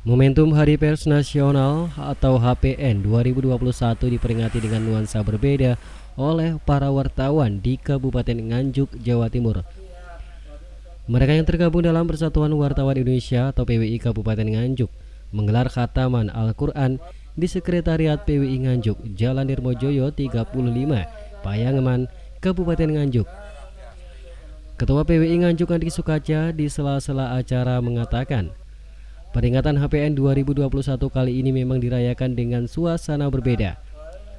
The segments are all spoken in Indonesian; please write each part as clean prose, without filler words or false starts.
Momentum Hari Pers Nasional atau HPN 2021 diperingati dengan nuansa berbeda oleh para wartawan di Kabupaten Nganjuk, Jawa Timur. Mereka yang tergabung dalam Persatuan Wartawan Indonesia atau PWI Kabupaten Nganjuk menggelar khataman Al-Quran di Sekretariat PWI Nganjuk, Jalan Dirmojoyo 35, Payangeman, Kabupaten Nganjuk. Ketua PWI Nganjuk Andi Sukaca di sela-sela acara mengatakan, peringatan HPN 2021 kali ini memang dirayakan dengan suasana berbeda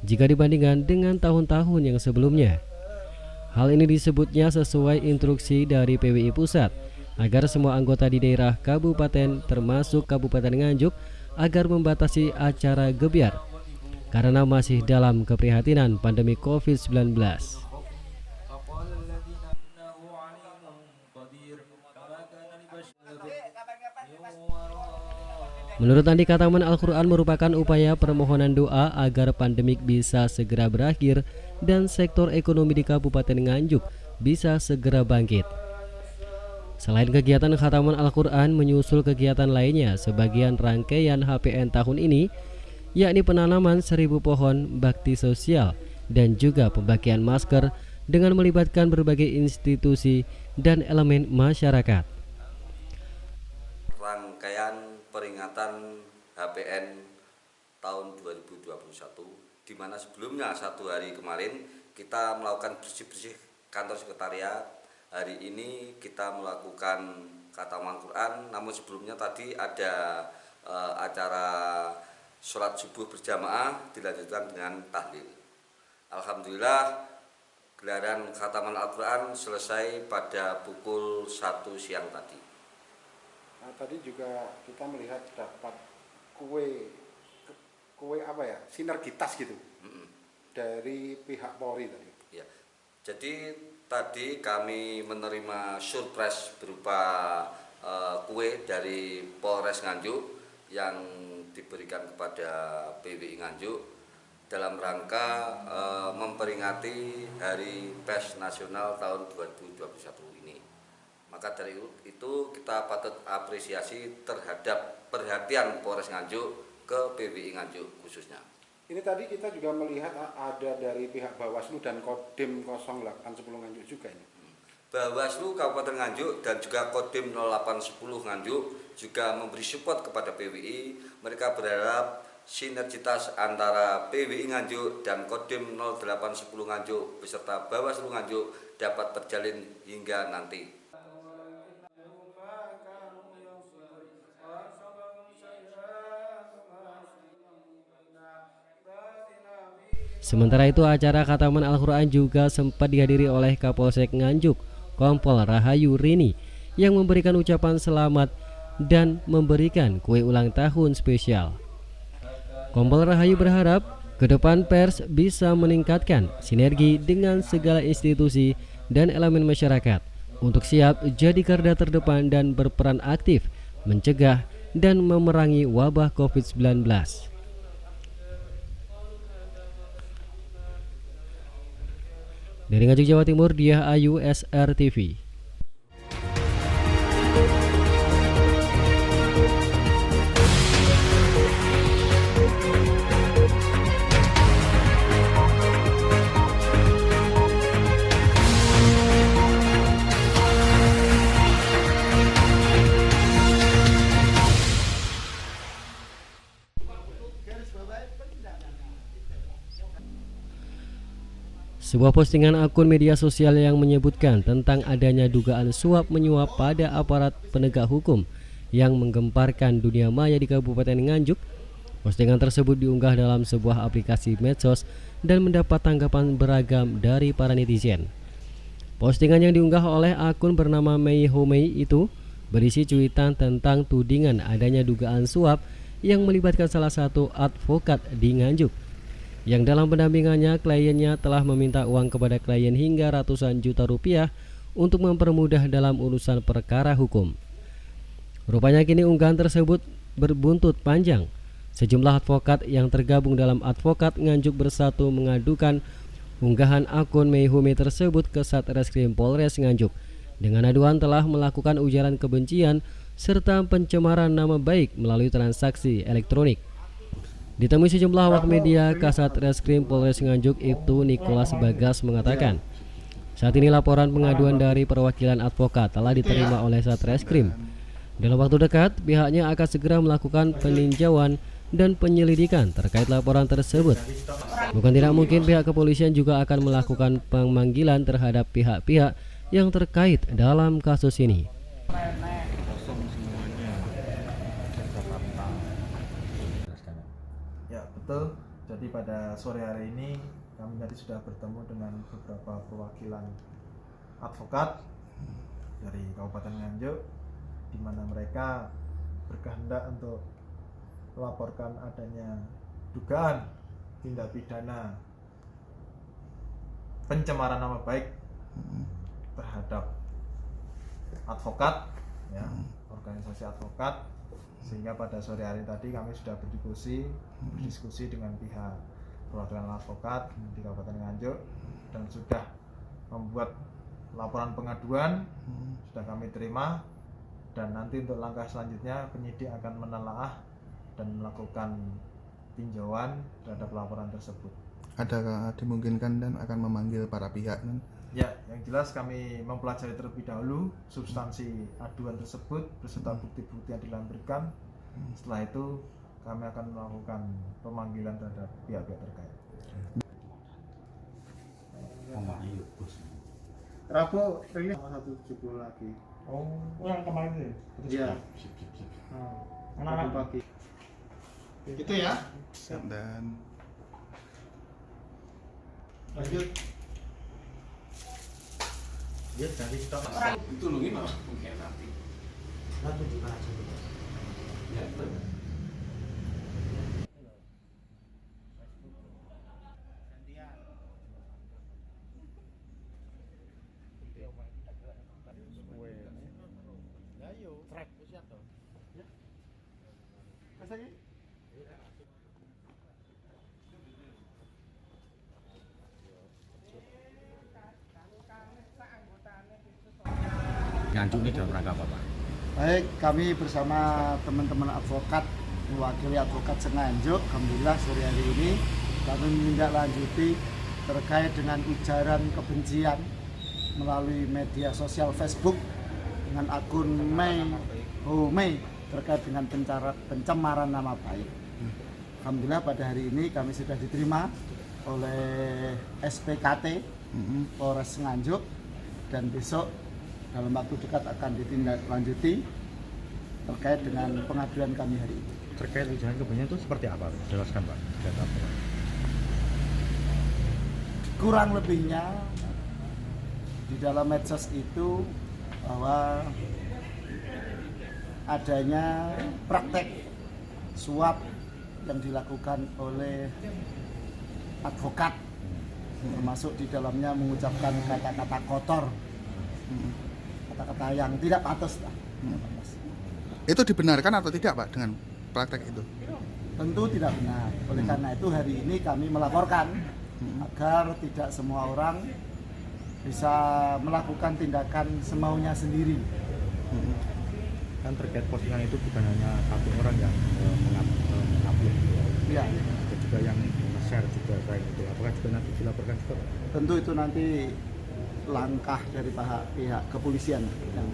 jika dibandingkan dengan tahun-tahun yang sebelumnya. Hal ini disebutnya sesuai instruksi dari PWI Pusat agar semua anggota di daerah kabupaten termasuk Kabupaten Nganjuk agar membatasi acara gebyar karena masih dalam keprihatinan pandemi COVID-19. Menurut Andi, khataman Al-Quran merupakan upaya permohonan doa agar pandemik bisa segera berakhir dan sektor ekonomi di Kabupaten Nganjuk bisa segera bangkit. Selain kegiatan khataman Al-Quran, menyusul kegiatan lainnya sebagian rangkaian HPN tahun ini, yakni penanaman 1000 pohon bakti sosial dan juga pembagian masker dengan melibatkan berbagai institusi dan elemen masyarakat. Rangkaian peringatan HPN tahun 2021, di mana sebelumnya satu hari kemarin kita melakukan bersih-bersih kantor sekretariat. Hari ini kita melakukan khataman Quran, namun sebelumnya tadi ada acara sholat subuh berjamaah dilanjutkan dengan tahlil. Alhamdulillah, gelaran khataman Al-Quran selesai pada pukul 1 siang tadi. Nah, tadi juga kita melihat dapat kue apa ya, sinergitas gitu dari pihak Polri tadi. Ya, jadi tadi kami menerima surprise berupa kue dari Polres Nganjuk yang diberikan kepada PWI Nganjuk dalam rangka memperingati Hari Pers Nasional tahun 2021 ini. Maka dari itu kita patut apresiasi terhadap perhatian Polres Nganjuk ke PWI Nganjuk khususnya. Ini tadi kita juga melihat ada dari pihak Bawaslu dan Kodim 0810 Nganjuk juga ini. Bawaslu Kabupaten Nganjuk dan juga Kodim 0810 Nganjuk juga memberi support kepada PWI. Mereka berharap sinergitas antara PWI Nganjuk dan Kodim 0810 Nganjuk beserta Bawaslu Nganjuk dapat terjalin hingga nanti. Sementara itu, acara khataman Al-Quran juga sempat dihadiri oleh Kapolsek Nganjuk, Kompol Rahayu Rini, yang memberikan ucapan selamat dan memberikan kue ulang tahun spesial. Kompol Rahayu berharap ke depan pers bisa meningkatkan sinergi dengan segala institusi dan elemen masyarakat untuk siap jadi garda terdepan dan berperan aktif mencegah dan memerangi wabah COVID-19. Dari Nganjuk, Jawa Timur, Diah Ayu, SRTV. Sebuah postingan akun media sosial yang menyebutkan tentang adanya dugaan suap menyuap pada aparat penegak hukum yang menggemparkan dunia maya di Kabupaten Nganjuk. Postingan tersebut diunggah dalam sebuah aplikasi medsos dan mendapat tanggapan beragam dari para netizen. Postingan yang diunggah oleh akun bernama Mei Homei itu berisi cuitan tentang tudingan adanya dugaan suap yang melibatkan salah satu advokat di Nganjuk, yang dalam pendampingannya kliennya telah meminta uang kepada klien hingga ratusan juta rupiah untuk mempermudah dalam urusan perkara hukum. Rupanya kini unggahan tersebut berbuntut panjang. Sejumlah advokat yang tergabung dalam Advokat Nganjuk Bersatu mengadukan unggahan akun Meihumi tersebut ke Satreskrim Polres Nganjuk dengan aduan telah melakukan ujaran kebencian serta pencemaran nama baik melalui transaksi elektronik. Ditemui sejumlah awak media, Kasat Reskrim Polres Nganjuk Ibtu Nikolas Bagas mengatakan, saat ini laporan pengaduan dari perwakilan advokat telah diterima oleh Satreskrim. Dalam waktu dekat, pihaknya akan segera melakukan peninjauan dan penyelidikan terkait laporan tersebut. Bukan tidak mungkin pihak kepolisian juga akan melakukan pemanggilan terhadap pihak-pihak yang terkait dalam kasus ini. Ya betul, jadi pada sore hari ini kami tadi sudah bertemu dengan beberapa perwakilan advokat dari Kabupaten Nganjuk, di mana mereka berkehendak untuk melaporkan adanya dugaan tindak pidana pencemaran nama baik terhadap advokat, ya, organisasi advokat. Sehingga pada sore hari tadi kami sudah berdiskusi dengan pihak perwakilan advokat di Kabupaten Nganjuk dan sudah membuat laporan pengaduan, sudah kami terima, dan nanti untuk langkah selanjutnya penyidik akan menelaah dan melakukan tinjauan terhadap laporan tersebut. Adakah dimungkinkan dan akan memanggil para pihak? Ya, yang jelas kami mempelajari terlebih dahulu substansi aduan tersebut beserta bukti-bukti yang dilampirkan. Setelah itu kami akan melakukan pemanggilan terhadap pihak-pihak terkait. Rabu ini 170 lagi. Oh, yang kemarin itu? Iya. Anak-anak pagi. Itu ya? Dan Lanjut. Ya, dari kita itu lu gimana mungkin nanti juga aja ya benar. Nganjuk ini dalam rangka apa, Pak? Baik, kami bersama teman-teman advokat mewakili advokat Nganjuk, alhamdulillah sore hari ini kami menindaklanjuti terkait dengan ujaran kebencian melalui media sosial Facebook dengan akun Mei terkait dengan pencemaran nama baik. Alhamdulillah pada hari ini kami sudah diterima oleh SPKT Polres Nganjuk dan besok dalam waktu dekat akan ditindaklanjuti terkait dengan pengaduan kami hari ini. Terkait ujaran kebencian itu seperti apa? Jelaskan, Pak. Kurang lebihnya di dalam medsos itu bahwa adanya praktek suap yang dilakukan oleh advokat, termasuk di dalamnya mengucapkan kata-kata kotor, kata-kata yang tidak pantas. itu dibenarkan atau tidak, Pak, dengan praktek itu? Tentu tidak benar. Oleh karena itu hari ini kami melaporkan agar tidak semua orang bisa melakukan tindakan semaunya sendiri. Kan terkait postingan itu bukan hanya satu orang yang mengupload, Ya, ada juga yang share juga kayak gitu. Apakah juga nanti dilaporkan juga? tentu itu nanti langkah dari pihak kepolisian yang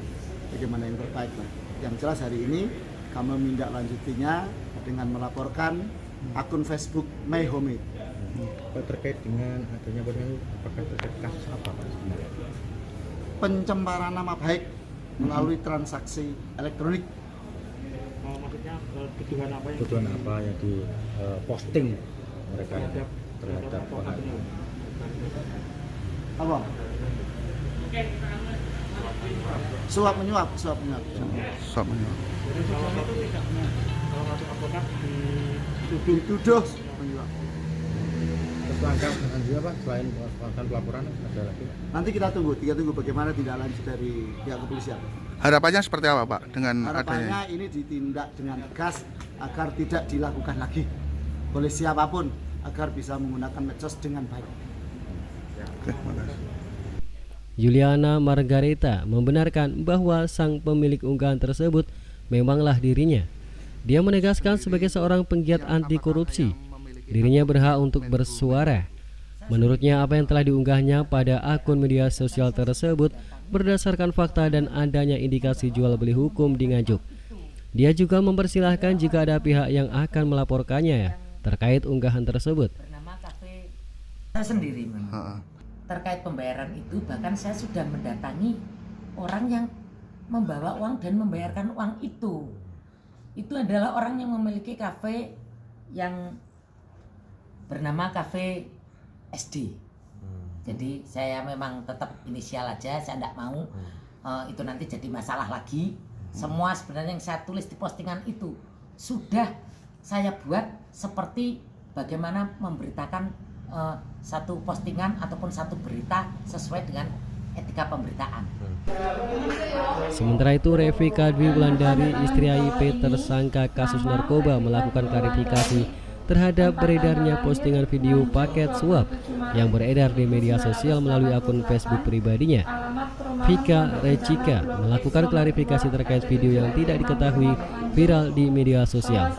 bagaimana yang terbaik lah. Yang jelas hari ini kami menindaklanjutinya dengan melaporkan akun Facebook Mei Homid. Terkait dengan adanya postingan, apakah terkait kasus apa, Pak, sebenarnya? Pencemaran nama baik melalui transaksi elektronik. Maksudnya tuduhan apa yang Tuduhan apa yang di posting mereka terhadap Apa? Suap menyuap. Suap menyuap. Jadi salah satu advokat Dituduh menyuap. Terus langkah selanjutnya, Pak, selain melakukan pelaporan ada lagi? Nanti kita tunggu bagaimana tindak lanjut dari pihak kepolisian. Harapannya seperti apa, Pak, dengan Harapannya adanya? ini ditindak dengan tegas agar tidak dilakukan lagi oleh siapapun, agar bisa menggunakan medsos dengan baik. Oke, makasih. Juliana Margareta membenarkan bahwa sang pemilik unggahan tersebut memanglah dirinya. Dia menegaskan sebagai seorang penggiat anti korupsi, dirinya berhak untuk bersuara. Menurutnya apa yang telah diunggahnya pada akun media sosial tersebut berdasarkan fakta dan adanya indikasi jual beli hukum di Nganjuk. Dia juga mempersilahkan jika ada pihak yang akan melaporkannya terkait unggahan tersebut. Bernama kafe saya sendiri memang. Terkait pembayaran itu bahkan saya sudah mendatangi orang yang membawa uang dan membayarkan uang itu. Itu adalah orang yang memiliki kafe yang bernama Kafe SD. Jadi saya memang tetap inisial aja, saya tidak mau itu nanti jadi masalah lagi. Semua sebenarnya yang saya tulis di postingan itu sudah saya buat seperti bagaimana memberitakan satu postingan ataupun satu berita sesuai dengan etika pemberitaan. Sementara itu Revika Dwi Wulandari, istri AIP tersangka kasus narkoba, melakukan klarifikasi terhadap beredarnya postingan video paket suap yang beredar di media sosial melalui akun Facebook pribadinya. Vika Recika melakukan klarifikasi terkait video yang tidak diketahui viral di media sosial.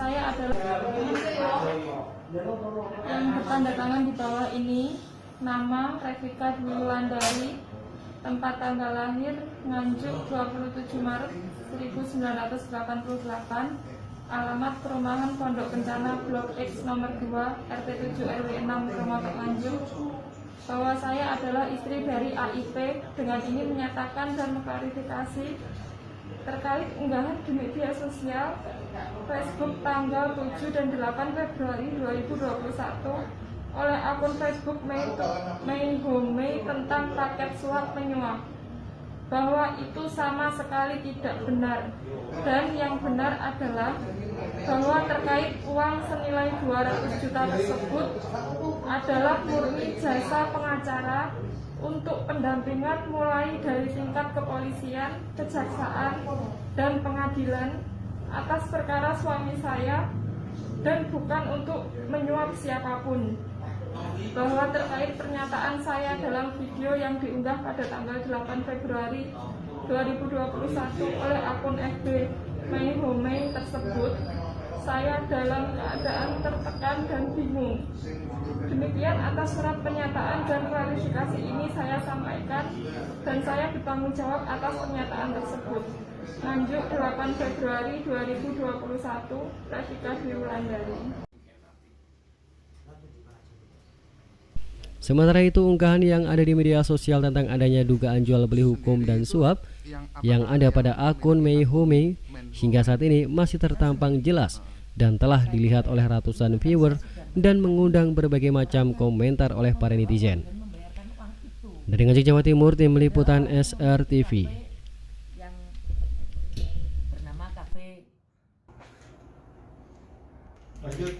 Yang bertanda tangan di bawah ini, nama Revika Dwi Wulandari, tempat tanggal lahir Nganjuk 27 Maret 1988, alamat perumahan Pondok Kencana Blok X nomor 2 RT 7 RW 6 Romapak Nganjuk, bahwa saya adalah istri dari AIP. Dengan ini menyatakan dan mengklarifikasi terkait unggahan di media sosial Facebook tanggal 7 dan 8 Februari 2021 oleh akun Facebook Mei Home tentang paket suap menyuap, bahwa itu sama sekali tidak benar. Dan yang benar adalah bahwa terkait uang senilai 200 juta tersebut adalah murni jasa pengacara untuk pendampingan mulai dari tingkat kepolisian, kejaksaan, dan pengadilan atas perkara suami saya, dan bukan untuk menyuap siapapun. Bahwa terkait pernyataan saya dalam video yang diunggah pada tanggal 8 Februari 2021 oleh akun FB Mei Home tersebut, saya dalam keadaan tertekan dan bingung. Demikian atas surat pernyataan dan klarifikasi ini saya sampaikan, dan saya bertanggung jawab atas pernyataan tersebut. Nganjuk 8 Februari 2021, Revika Dwi Wulandari. Sementara itu, unggahan yang ada di media sosial tentang adanya dugaan jual beli hukum dan suap yang ada pada akun Mei Home hingga saat ini masih tertampang jelas dan telah dilihat oleh ratusan viewer dan mengundang berbagai macam komentar oleh para netizen. Dari Nganjuk, Jawa Timur, tim liputan SRTV. Yang bernama Kafe. Lanjut.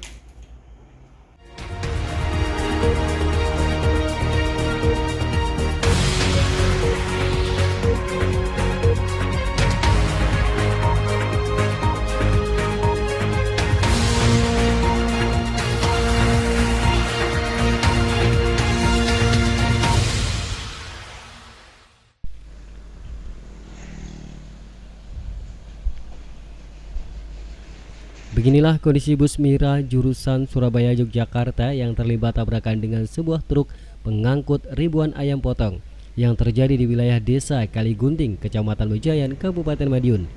Beginilah kondisi bus Mira jurusan Surabaya Yogyakarta yang terlibat tabrakan dengan sebuah truk pengangkut ribuan ayam potong yang terjadi di wilayah Desa Kaligunting, Kecamatan Mejayan, Kabupaten Madiun.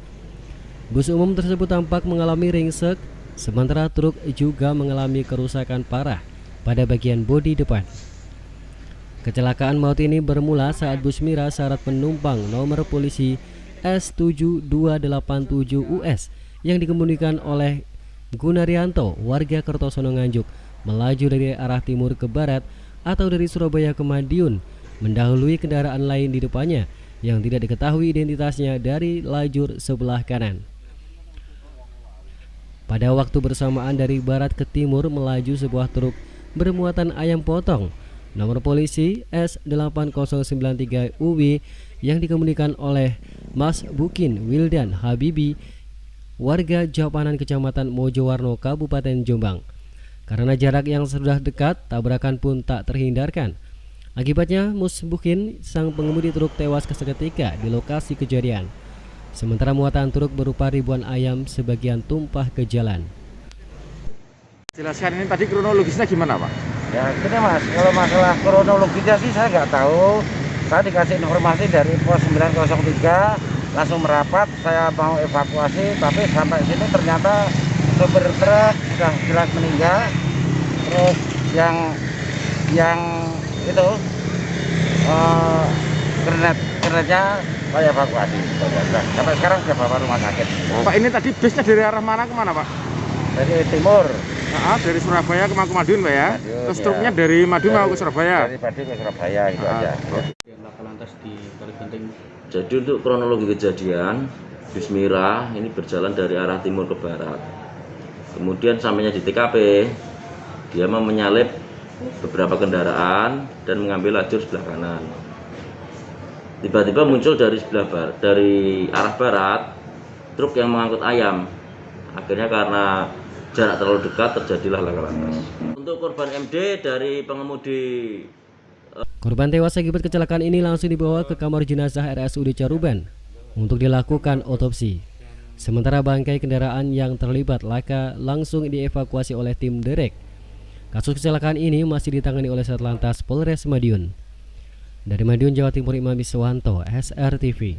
Bus umum tersebut tampak mengalami ringsek, sementara truk juga mengalami kerusakan parah pada bagian bodi depan. Kecelakaan maut ini bermula saat bus Mira syarat penumpang nomor polisi S7287US yang dikemudikan oleh Gunaryanto, warga Kertosono Nganjuk, melaju dari arah timur ke barat atau dari Surabaya ke Madiun, mendahului kendaraan lain di depannya yang tidak diketahui identitasnya dari lajur sebelah kanan. Pada waktu bersamaan dari barat ke timur melaju sebuah truk bermuatan ayam potong nomor polisi S8093UW yang dikemudikan oleh Mas Bukin Wildan Habibi, warga Japanan, Kecamatan Mojowarno, Kabupaten Jombang. Karena jarak yang sudah dekat, tabrakan pun tak terhindarkan. Akibatnya Mus Bukin, sang pengemudi truk, tewas seketika di lokasi kejadian. Sementara muatan truk berupa ribuan ayam sebagian tumpah ke jalan. Jelaskan ini tadi kronologisnya gimana Pak? Ya gini Mas, kalau masalah kronologisnya sih saya nggak tahu. Saya dikasih informasi dari pos 903, langsung merapat, saya mau evakuasi, tapi sampai sini ternyata sopir truk sudah jelas meninggal. Terus yang itu granatnya saya evakuasi. Sampai sekarang saya bawa rumah sakit. Pak, ini tadi busnya dari arah mana ke mana Pak? Dari timur. Dari Surabaya ke Madiun Pak ya? Madiun, terus truknya dari Madiun mau ke Surabaya? Dari Madiun ke Surabaya itu aja. Jadi untuk kronologi kejadian, bus Mira ini berjalan dari arah timur ke barat. Kemudian sampainya di TKP, dia mau menyalip beberapa kendaraan dan mengambil lajur sebelah kanan. Tiba-tiba muncul dari dari arah barat truk yang mengangkut ayam. Akhirnya karena jarak terlalu dekat terjadilah laka lantas. Untuk korban MD dari pengemudi. Korban tewas akibat kecelakaan ini langsung dibawa ke kamar jenazah RSUD Caruban untuk dilakukan otopsi. Sementara bangkai kendaraan yang terlibat laka langsung dievakuasi oleh tim derek. Kasus kecelakaan ini masih ditangani oleh Satlantas Polres Madiun. Dari Madiun, Jawa Timur, Imam Iswanto, SRTV.